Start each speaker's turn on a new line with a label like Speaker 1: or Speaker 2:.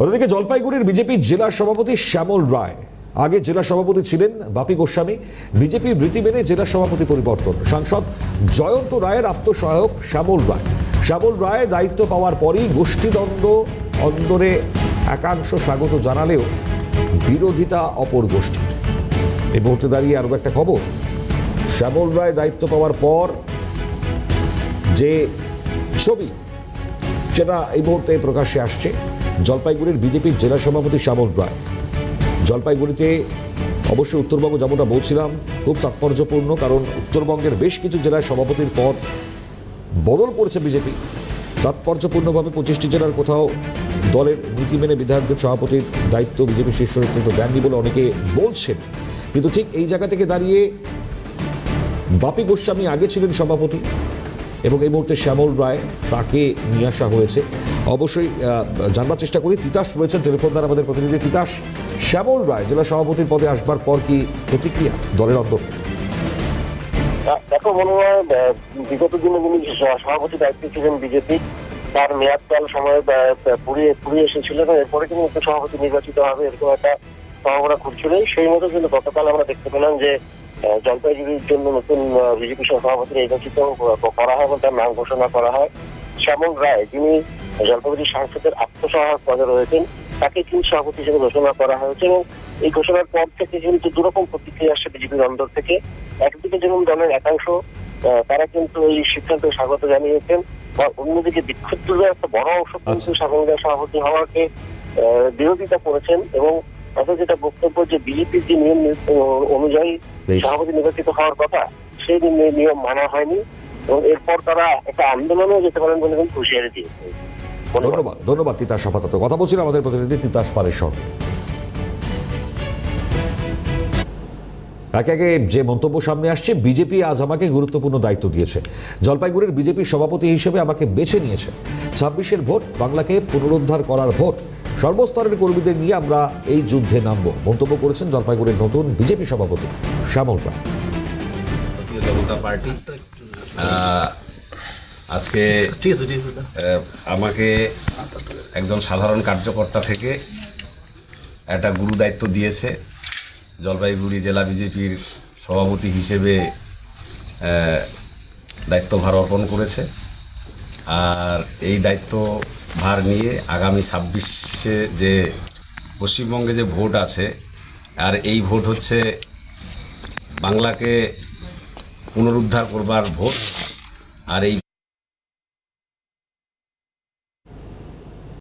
Speaker 1: অন্যদিকে জলপাইগুড়ির বিজেপির জেলা সভাপতি শ্যামল রায়, আগে জেলা সভাপতি ছিলেন বাপি গোস্বামী, বিজেপির রীতি মেনে জেলা সভাপতি পরিবর্তন। সাংসদ জয়ন্ত রায়ের আত্মসহায়ক শ্যামল রায় দায়িত্ব পাওয়ার পরই গোষ্ঠীদ্বন্দ্ব অন্দরে একাংশ স্বাগত জানালেও বিরোধিতা অপর গোষ্ঠী। এই মুহূর্তে দাঁড়িয়ে আরও একটা খবর, শ্যামল রায় দায়িত্ব পাওয়ার পর যে ছবি সেটা এই মুহূর্তে প্রকাশ্যে আসছে। জলপাইগুড়ির বিজেপির জেলা সভাপতি শ্যামল রায়, জলপাইগুড়িতে অবশ্যই উত্তরবঙ্গ যেমনটা বলছিলাম খুব তাৎপর্যপূর্ণ, কারণ উত্তরবঙ্গের বেশ কিছু জেলায় সভাপতির পদ বদল করেছে বিজেপি। তাৎপর্যপূর্ণভাবে 25টি জেলার কোথাও দলের নীতি মেনে বিধায়কদের সভাপতির দায়িত্ব বিজেপি শীর্ষ নেতৃত্ব দেননি বলে অনেকে বলছেন। কিন্তু ঠিক এই জায়গা থেকে দাঁড়িয়ে বাপি গোস্বামী আগে ছিলেন সভাপতি এবং এই মুহূর্তে শ্যামল রায়, তাকে নিয়ে আসা হয়েছে। অবশ্যই জানবার চেষ্টা করি, তিতাস রয়েছেন টেলিফোন দ্বারা আমাদের প্রতিনিধি। তিতাস, শ্যামল রায় জেলা সভাপতির পদে আসবার পর কি প্রতিক্রিয়া দলের অন্তর?
Speaker 2: দেখো, মনে হয় বিগত দিনে যিনি সভাপতি দায়িত্বে ছিলেন বিজেপি, তার মেয়াদকাল সময় ফুরিয়ে এসেছিল এবং এরপরে কিন্তু মুখ্য সভাপতি নির্বাচিত হবে এরকম একটা সম্ভাবনা ঘুরছিল। সেই মতো কিন্তু গতকাল আমরা দেখতে পেলাম যে জলপাইগুড়ির জন্য নতুন বিজেপি সভাপতি নির্বাচিত করা হয় এবং তার নাম ঘোষণা করা হয়। শ্যামল রায়, যিনি জলপাইগুড়ি সাংসদের আত্মসহায়ক পদে রয়েছেন, তাকে কিন্তু সভাপতি হিসেবে ঘোষণা করা হয়েছে এবং এই ঘোষণার পর থেকে কিন্তু দুরকম প্রতিক্রিয়া আসছে বিজেপির অন্দর থেকে। একদিকে যেমন দলের একাংশ তারা কিন্তু এই সিদ্ধান্ত স্বাগত জানিয়েছেন, বা অন্যদিকে বিক্ষুব্ধদের একটা বড় অংশ কিন্তু শ্যামল রায় সভাপতি হওয়াকে বিরোধিতা করেছেন এবং তাদের যেটা বক্তব্য যে বিজেপির যে নিয়ম অনুযায়ী সভাপতি নির্বাচিত হওয়ার কথা, সেই নিয়ম মানা হয়নি এবং এরপর তারা একটা আন্দোলনেও যেতে পারেন বলে কিন্তু হুঁশিয়ারি দিয়েছে।
Speaker 1: ধন্যবাদ তিতাস। আপাতত কথা বলছিলাম আমাদের প্রতিনিধি তিতাস পালের সঙ্গে। একে একে যে মন্তব্য সামনে আসছে, বিজেপি আজ আমাকে গুরুত্বপূর্ণ দায়িত্ব দিয়েছে, জলপাইগুড়ির বিজেপির সভাপতি হিসেবে আমাকে বেছে নিয়েছে। 26-এর ভোট বাংলাকে পুনরুদ্ধার করার ভোট, সর্বস্তরের কর্মীদের নিয়ে আমরা এই যুদ্ধে নামব, মন্তব্য করেছেন জলপাইগুড়ির নতুন বিজেপি সভাপতি শ্যামল রায়।
Speaker 3: ভারতীয় জনতা পার্টি আজকে আমাকে একজন সাধারণ কার্যকর্তা থেকে একটা গুরু দায়িত্ব দিয়েছে। জলপাইগুড়ি জেলা বিজেপির সভাপতি হিসেবে দায়িত্বভার অর্পণ করেছে। আর এই দায়িত্বভার নিয়ে আগামী 26-এ যে পশ্চিমবঙ্গে যে ভোট আছে, আর এই ভোট হচ্ছে বাংলাকে পুনরুদ্ধার করবার ভোট। আর এই